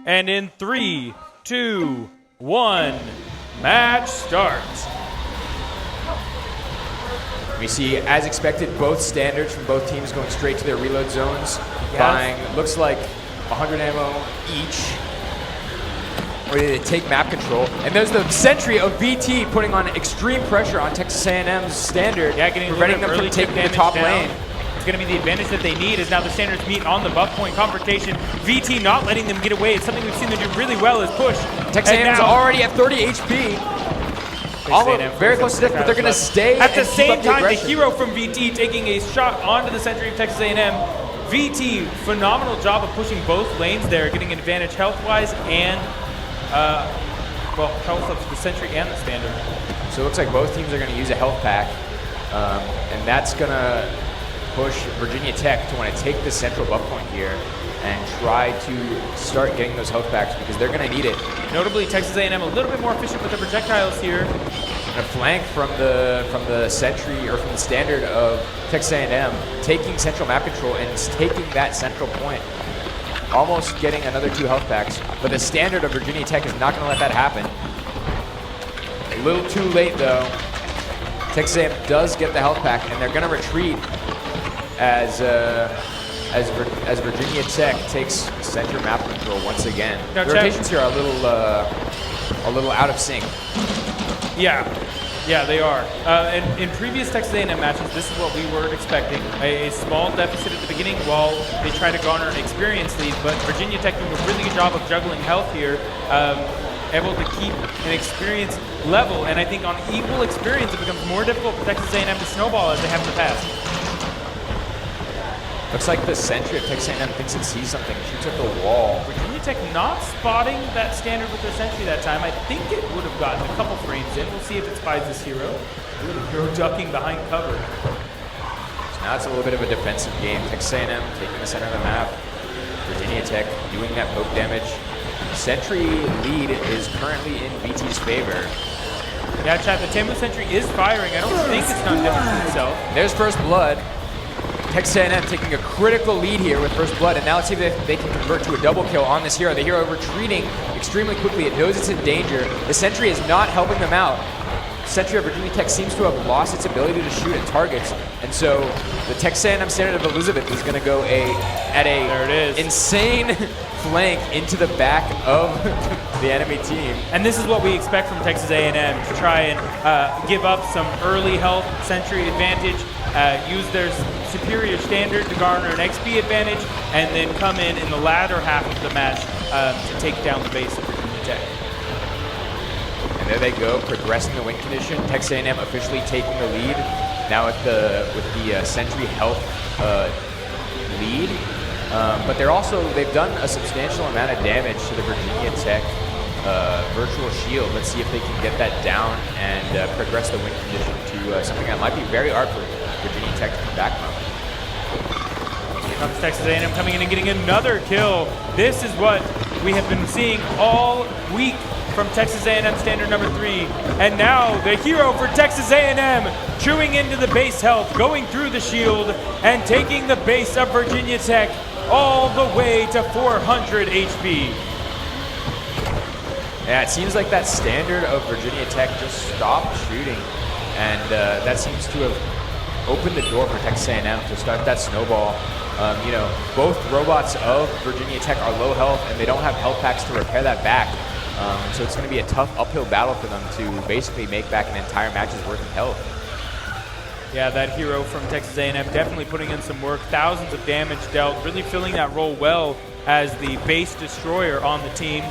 And in 3, 2, 1, match starts. We see, as expected, both standards from both teams going straight to their reload zones, buying, looks like 100 ammo each. Ready to take map control. And there's the sentry of VT putting on extreme pressure on Texas A&M's standard, preventing them from taking the top lane. It's going to be the advantage that they need as now the standards meet on the buff point confrontation. VT not letting them get away. It's something we've seen them do really well is push. Texas A&M's already at 30 HP. Almost very close to death, but they're going to stay. At the same time, the hero from VT taking a shot onto the sentry of Texas A&M. VT, phenomenal job of pushing both lanes there, getting an advantage health-wise and, well, health of the sentry and the standard. So it looks like both teams are going to use a health pack, and that's going to push Virginia Tech to want to take the central buff point here and try to start getting those health packs because they're going to need it. Notably, Texas A&M a little bit more efficient with the projectiles here. And a flank from the sentry or from the standard of Texas A&M, taking central map control and taking that central point. Almost getting another 2 health packs, but the standard of Virginia Tech is not going to let that happen. A little too late though. Texas A&M does get the health pack, and they're going to retreat as Virginia Tech takes center map control once again. Now, the rotations here are a little out of sync. Yeah, they are. In previous Texas A&M matches, this is what we were expecting. A small deficit at the beginning while they try to garner an experience lead, but Virginia Tech doing a really good job of juggling health here, able to keep an experience level, and I think on equal experience it becomes more difficult for Texas A&M to snowball as they have in the past. Looks like the sentry of Texas A&M thinks it sees something, shoots at the wall. Virginia Tech not spotting that standard with their sentry that time. I think it would have gotten a couple frames in. We'll see if it spies this hero. Hero ducking behind cover. So now it's a little bit of a defensive game. Texas A&M taking the center of the map. Virginia Tech doing that poke damage. Sentry lead is currently in VT's favor. Yeah, chat, the Tamu sentry is firing. I don't think it's done damage to itself. There's first blood. Texas A&M taking a critical lead here with first blood, and now let's see if they can convert to a double kill on this hero. The hero retreating extremely quickly. It knows it's in danger. The sentry is not helping them out. Sentry of Virginia Tech seems to have lost its ability to shoot at targets, and so the Texas A&M standard of Elizabeth is going to go at a insane flank into the back of the enemy team. And this is what we expect from Texas A&M, to try and give up some early health sentry advantage, use their superior standard to garner an XP advantage, and then come in the latter half of the match to take down the base of Virginia Tech. And there they go, progressing the win condition. Texas A&M officially taking the lead now with the sentry health lead. But they've done a substantial amount of damage to the Virginia Tech virtual shield. Let's see if they can get that down and progress the win condition to something that might be very hard for Virginia Tech to come back from. Here comes Texas A&M coming in and getting another kill. This is what we have been seeing all week from Texas A&M standard number 3. And now the hero for Texas A&M chewing into the base health, going through the shield, and taking the base of Virginia Tech all the way to 400 HP. Yeah, it seems like that standard of Virginia Tech just stopped shooting, and that seems to have opened the door for Texas A&M to start that snowball. You know, both robots of Virginia Tech are low health, and they don't have health packs to repair that back. So it's going to be a tough uphill battle for them to basically make back an entire match's worth of health. Yeah, that hero from Texas A&M definitely putting in some work. Thousands of damage dealt, really filling that role well as the base destroyer on the team.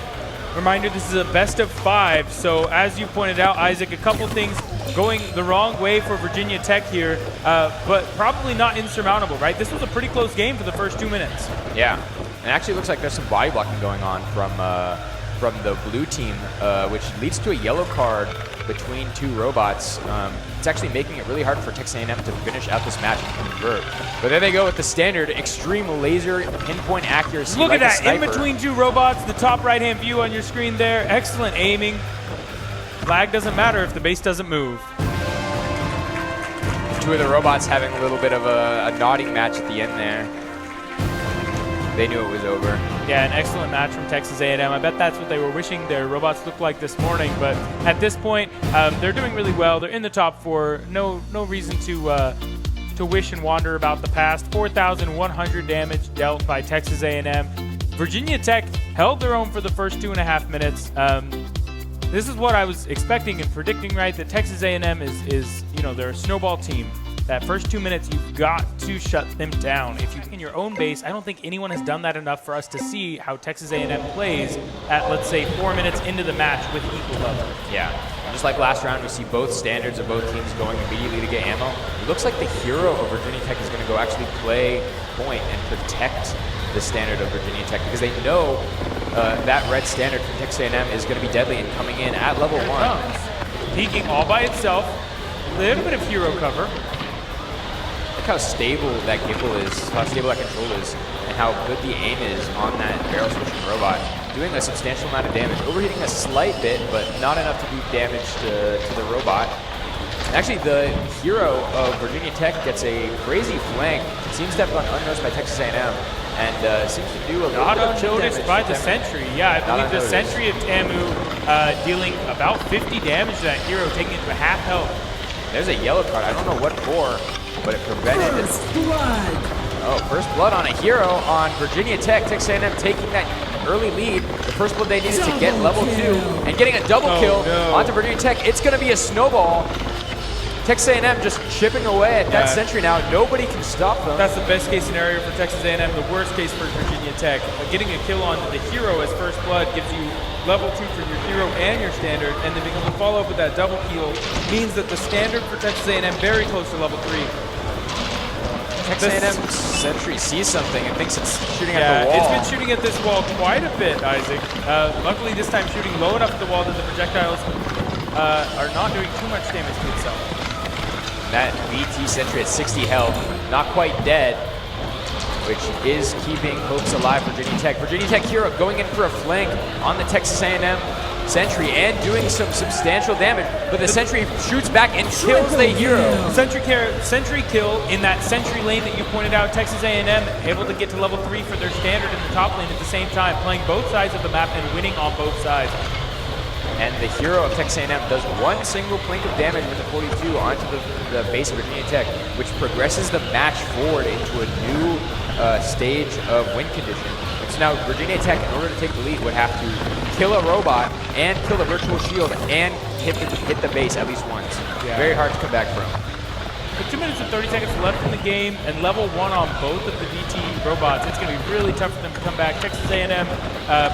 Reminder, this is a best of 5, so as you pointed out, Isaac, a couple things going the wrong way for Virginia Tech here, but probably not insurmountable, right? This was a pretty close game for the first 2 minutes. Yeah, and actually looks like there's some body blocking going on from the blue team, which leads to a yellow card between 2 robots. It's actually making it really hard for Texas A&M to finish out this match and convert. But there they go with the standard extreme laser pinpoint accuracy. Look at that, in between 2 robots, the top right-hand view on your screen there. Excellent aiming. Lag doesn't matter if the base doesn't move. 2 of the robots having a little bit of a nodding match at the end there. They knew it was over. Yeah, an excellent match from Texas A&M. I bet that's what they were wishing their robots looked like this morning. But at this point, they're doing really well. They're in the top 4. No reason to wish and wander about the past. 4,100 damage dealt by Texas A&M. Virginia Tech held their own for the first 2.5 minutes. This is what I was expecting and predicting, right? That Texas A&M is they're a snowball team. That first 2 minutes, you've got to shut them down. If you're in your own base, I don't think anyone has done that enough for us to see how Texas A&M plays at, let's say, 4 minutes into the match with equal level. Yeah. Just like last round, we see both standards of both teams going immediately to get ammo. It looks like the hero of Virginia Tech is going to go actually play point and protect the standard of Virginia Tech because they know that red standard from Texas A&M is going to be deadly and coming in at level 1. Peeking all by itself. A little bit of hero cover. Look how stable that gimbal is, how stable that control is, and how good the aim is on that barrel switching robot. Doing a substantial amount of damage, overheating a slight bit, but not enough to do damage to the robot. Actually, the hero of Virginia Tech gets a crazy flank. Seems to have gone unnoticed by Texas A&M, and seems to do a little not bit of unnoticed by the Sentry. Yeah, I believe the Sentry of Tamu dealing about 50 damage to that hero, taking it to half health. There's a yellow card. I don't know what for, but it prevented it. First blood. Oh, first blood on a hero on Virginia Tech. Texas A&M taking that early lead. The first blood they needed to get level 2 and getting a double kill onto Virginia Tech. It's going to be a snowball. Texas A&M just chipping away at that Sentry now. Nobody can stop them. That's the best case scenario for Texas A&M. The worst case for Virginia Tech. Getting a kill on the hero as first blood gives you level 2 for your hero and your standard, and then being able to follow up with that double kill means that the standard for Texas A&M very close to level 3. Texas A&M Sentry sees something and thinks it's shooting at the wall. It's been shooting at this wall quite a bit, Isaac. Luckily this time shooting low enough at the wall that the projectiles are not doing too much damage to itself. That BT Sentry at 60 health, not quite dead, which is keeping hopes alive for Virginia Tech. Virginia Tech hero going in for a flank on the Texas A&M Sentry and doing some substantial damage, but the Sentry shoots back and kills the hero. Sentry kill in that Sentry lane that you pointed out. Texas A&M able to get to level 3 for their standard in the top lane at the same time, playing both sides of the map and winning on both sides. And the hero of Texas A&M does one single blink of damage with the 42 onto the base of Virginia Tech, which progresses the match forward into a new stage of win condition. So now Virginia Tech, in order to take the lead, would have to kill a robot and kill the virtual shield and hit the base at least once. Yeah. Very hard to come back from. With 2 minutes and 30 seconds left in the game and level 1 on both of the DT robots, it's going to be really tough for them to come back. Texas A&M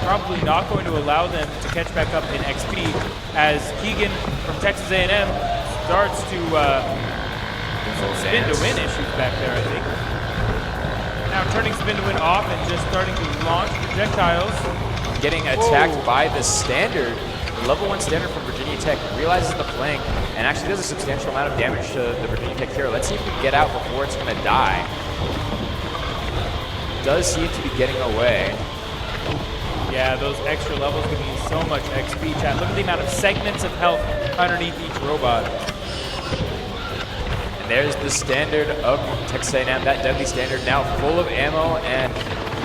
probably not going to allow them to catch back up in XP as Keegan from Texas A&M starts to some spin to win issues back there, I think. Now turning spin to win off and just starting to launch projectiles. Getting attacked by the standard. The level 1 standard from Virginia Tech realizes the flank and actually does a substantial amount of damage to the Virginia Tech hero. Let's see if we can get out before it's going to die. Does seem to be getting away. Yeah, those extra levels give you so much XP, chat. Look at the amount of segments of health underneath each robot. And there's the standard of Texas A&M, that deadly standard now full of ammo and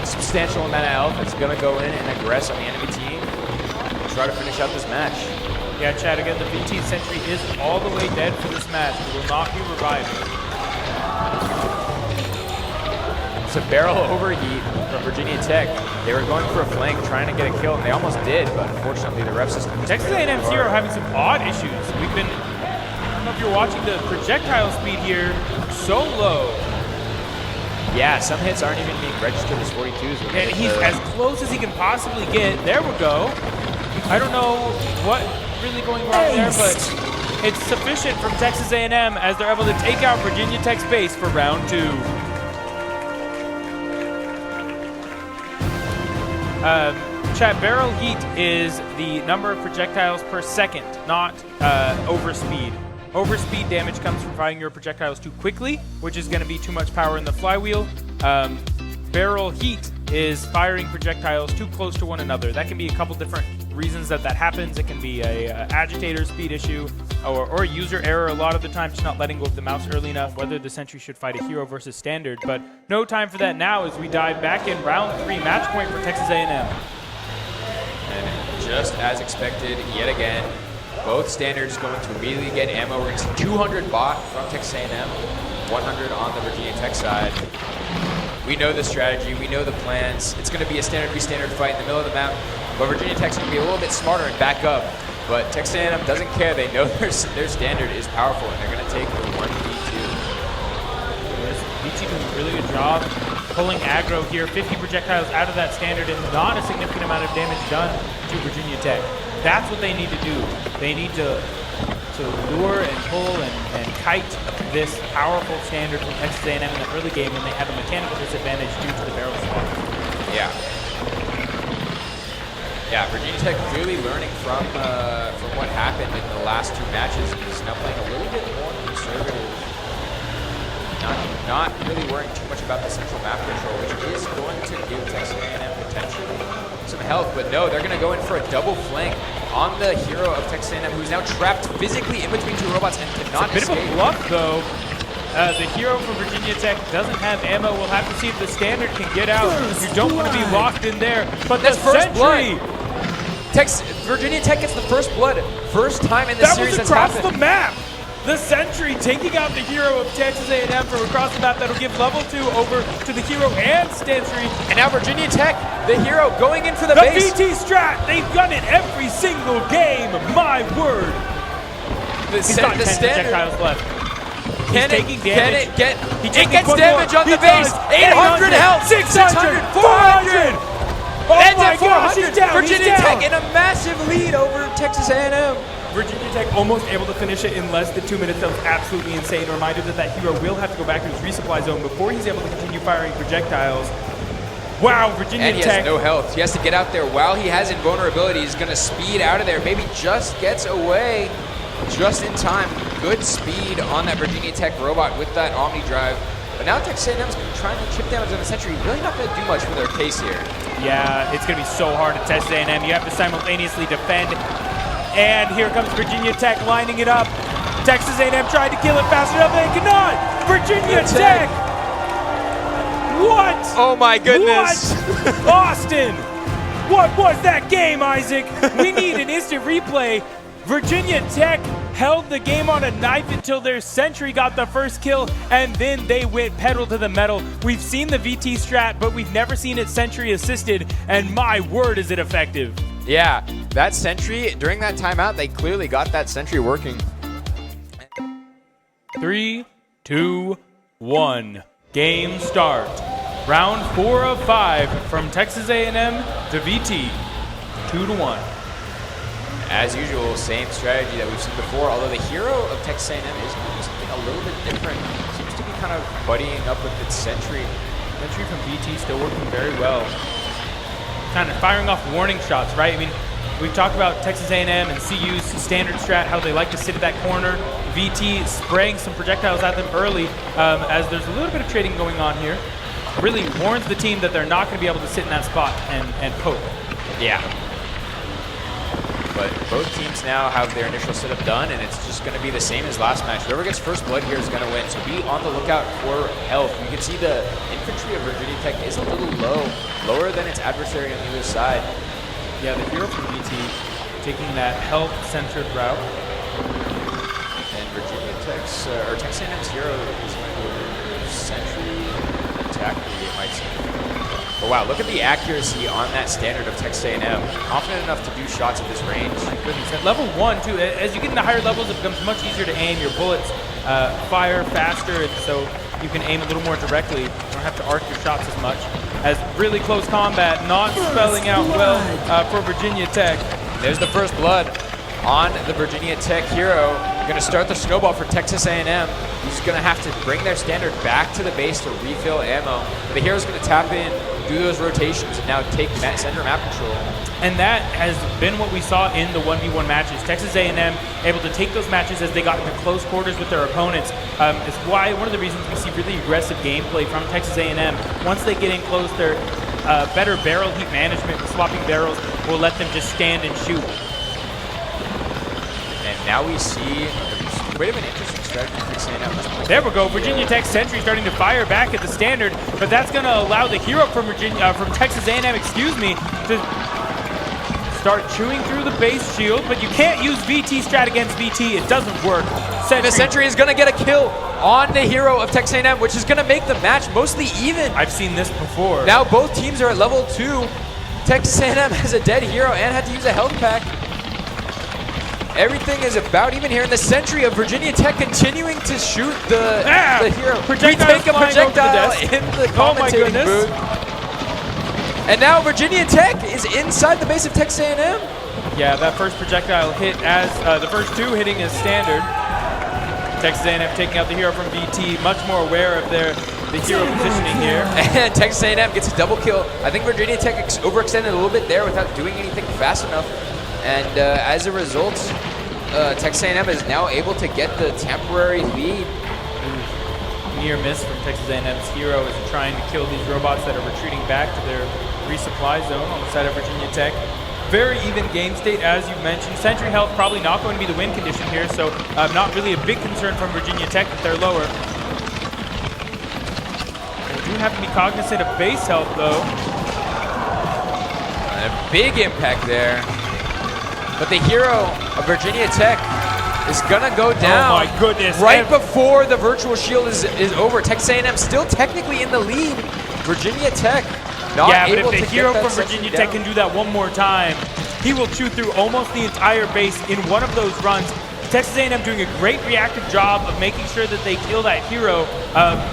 a substantial amount of health. It's going to go in and aggress on the enemy team. Try to finish out this match. Yeah, Chad, again, the VT Sentry is all the way dead for this match. It will not be revived. It's a barrel overheat from Virginia Tech. They were going for a flank, trying to get a kill, and they almost did, but unfortunately the ref system just Texas A&M's hero having some odd issues. We've been, I don't know if you're watching the projectile speed here, so low. Yeah, some hits aren't even being registered as 42s. And he's as close as he can possibly get. There we go. I don't know what really going wrong there, but it's sufficient from Texas A&M as they're able to take out Virginia Tech's base for round 2. Chat, barrel heat is the number of projectiles per second, not overspeed. Overspeed damage comes from firing your projectiles too quickly, which is going to be too much power in the flywheel. Barrel heat is firing projectiles too close to one another. That can be a couple different reasons that happens. It can be a agitator speed issue. or user error a lot of the time, just not letting go of the mouse early enough, whether the Sentry should fight a hero versus standard. But no time for that now as we dive back in round 3, match point for Texas A&M. And just as expected, yet again, both standards going to immediately get ammo. We're going to see 200 bot from Texas A&M, 100 on the Virginia Tech side. We know the strategy, we know the plans. It's going to be a standard v standard fight in the middle of the map, but Virginia Tech's going to be a little bit smarter and back up. But Texas A&M doesn't care. They know their standard is powerful, and they're going to take the 1v2. VT doing a really good job pulling aggro here. 50 projectiles out of that standard and not a significant amount of damage done to Virginia Tech. That's what they need to do. They need to lure and pull and kite this powerful standard from Texas A&M in the early game when they have a mechanical disadvantage due to the barrel swap. Yeah. Yeah, Virginia Tech clearly learning from what happened in the last 2 matches. Is now playing a little bit more conservative. Not really worrying too much about the central map control, which is going to give Texas A&M potentially some health. But no, they're going to go in for a double flank on the hero of Texas A&M, who's now trapped physically in between 2 robots and cannot escape. It's a bit of a bluff, though. The hero for Virginia Tech doesn't have ammo. We'll have to see if the standard can get out. You don't want to be locked in there. But that's the first Sentry... blood. Virginia Tech gets the first blood. First time in the series that's happened. That was across the map. The Sentry taking out the hero of Texas A&M from across the map. That'll give level 2 over to the hero and Sentry. And now Virginia Tech, the hero, going in for the base. The VT strat. They've done it every single game. My word. He's got 10 projectiles left. He's taking damage. It gets damage on the base. 800 health. 600. 400. Oh my gosh, he's down, Virginia Tech in a massive lead over Texas A&M. Virginia Tech almost able to finish it in less than 2 minutes. That was absolutely insane. A reminder that hero will have to go back to his resupply zone before he's able to continue firing projectiles. Wow, Virginia Tech. And he has no health. He has to get out there while he has invulnerability. He's going to speed out of there. Maybe just gets away just in time. Good speed on that Virginia Tech robot with that Omni drive. But now Texas A&M's trying to chip damage on the Sentry. Really not going to do much for their case here. Yeah, it's going to be so hard at Texas A&M. You have to simultaneously defend. And here comes Virginia Tech lining it up. Texas A&M tried to kill it fast enough. They cannot. Virginia Tech. What? Oh my goodness. What? Austin. What was that game, Isaac? We need an instant replay. Virginia Tech held the game on a knife until their Sentry got the first kill, and then they went pedal to the metal. We've seen the VT strat, but we've never seen it Sentry assisted, and my word, is it effective. Yeah, that Sentry, during that timeout, they clearly got that Sentry working. 3, 2, 1. Game start. Round 4 of 5 from Texas A&M to VT. 2-1. As usual, same strategy that we've seen before, although the hero of Texas A&M is doing something a little bit different. Seems to be kind of buddying up with its Sentry. Sentry from VT still working very well. Kind of firing off warning shots, right? I mean, we've talked about Texas A&M and CU's standard strat, how they like to sit at that corner. VT spraying some projectiles at them early, as there's a little bit of trading going on here. Really warns the team that they're not going to be able to sit in that spot and poke. Yeah. But both teams now have their initial setup done, and it's just going to be the same as last match. Whoever gets first blood here is going to win, so be on the lookout for health. You can see the infantry of Virginia Tech is a little low, lower than its adversary on the other side. Yeah, the hero from VT taking that health-centered route. And Virginia Tech's, or Texas A&M's hero is going to go Sentry attack, it might seem. But wow, look at the accuracy on that standard of Texas A&M. Confident enough to do shots at this range. My goodness. At level 1, too, as you get into higher levels, it becomes much easier to aim. Your bullets fire faster, so you can aim a little more directly. You don't have to arc your shots as much. As really close combat, not spelling out well for Virginia Tech. There's the first blood on the Virginia Tech hero. Going to start the snowball for Texas A&M. He's going to have to bring their standard back to the base to refill ammo. But the hero's going to tap in, do those rotations, and now take center map control. And that has been what we saw in the 1v1 matches. Texas A&M able to take those matches as they got into close quarters with their opponents. It's why one of the reasons we see really aggressive gameplay from Texas A&M. Once they get in close, their better barrel heat management with swapping barrels will let them just stand and shoot. And now we see a bit of an interesting strategy for Texas A&M. There we go. Virginia Tech Sentry starting to fire back at the standard, but that's going to allow the hero from Texas A&M, excuse me, to start chewing through the base shield, but you can't use VT strat against VT. It doesn't work. The Sentry is going to get a kill on the hero of Texas A&M, which is going to make the match mostly even. I've seen this before. Now both teams are at level 2. Texas A&M has a dead hero and had to use a health pack. Everything is about even here in the Sentry of Virginia Tech continuing to shoot the hero. We take a projectile in the commentating booth. And now Virginia Tech is inside the base of Texas A&M. Yeah, that first projectile hit as the first two hitting as standard. Texas A&M taking out the hero from VT, much more aware of the hero positioning here. And Texas A&M gets a double kill. I think Virginia Tech overextended a little bit there without doing anything fast enough. And as a result, Texas A&M is now able to get the temporary lead. Near miss from Texas A&M's hero is trying to kill these robots that are retreating back to their resupply zone on the side of Virginia Tech. Very even game state, as you mentioned. Sentry health probably not going to be the win condition here, so not really a big concern from Virginia Tech that they're lower. They do have to be cognizant of base health, though. A big impact there. But the hero of Virginia Tech is gonna go down. Oh my goodness. Right before the virtual shield is over. Texas A&M still technically in the lead. Virginia Tech not able to get that. Yeah, but if the hero from Virginia Tech can do that one more time, he will chew through almost the entire base in one of those runs. Texas A&M doing a great reactive job of making sure that they kill that hero.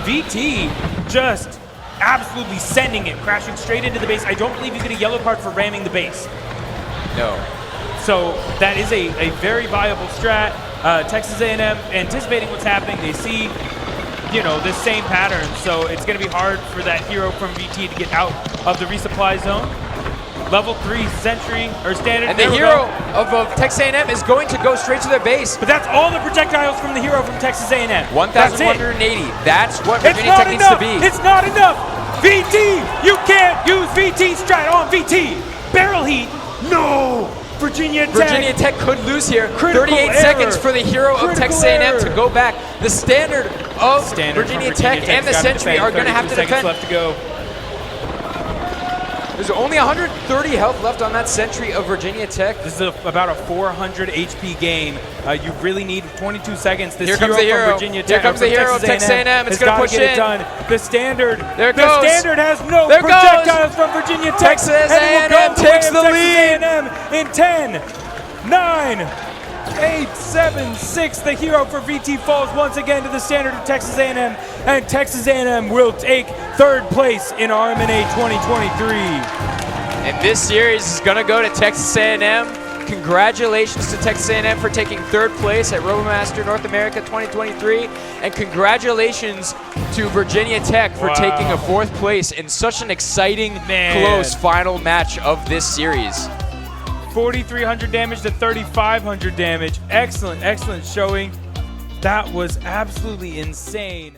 VT just absolutely sending it, crashing straight into the base. I don't believe you get a yellow card for ramming the base. No. So that is a very viable strat. Texas A&M anticipating what's happening. They see, you know, this same pattern. So it's going to be hard for that hero from VT to get out of the resupply zone. Level 3 Sentry or standard. And the hero of Texas A&M is going to go straight to their base. But that's all the projectiles from the hero from Texas A&M. 1,180. That's what Virginia Tech needs to be. It's not enough. VT, you can't use VT strat on VT. Barrel heat, no. Virginia Tech could lose here. 38 seconds for the hero of Texas A&M to go back. The standard of Virginia Tech and the Sentry are going to have to defend. Left to go. There's only 130 health left on that Sentry of Virginia Tech. This is about a 400 HP game. You really need 22 seconds. This Here comes the hero. Virginia Tech, here comes the hero of Texas A&M. It's going to push in. The standard. There it goes. The standard has no projectiles from Virginia Tech. Texas A&M takes the lead. In 10, 9, 8, 7, 6. The hero for VT falls once again to the standard of Texas A&M, and Texas A&M will take third place in RMNA 2023. And this series is going to go to Texas A&M. Congratulations to Texas A&M for taking third place at RoboMaster North America 2023, and congratulations to Virginia Tech for taking a fourth place in such an exciting, close final match of this series. 4,300 damage to 3,500 damage. Excellent, excellent showing. That was absolutely insane.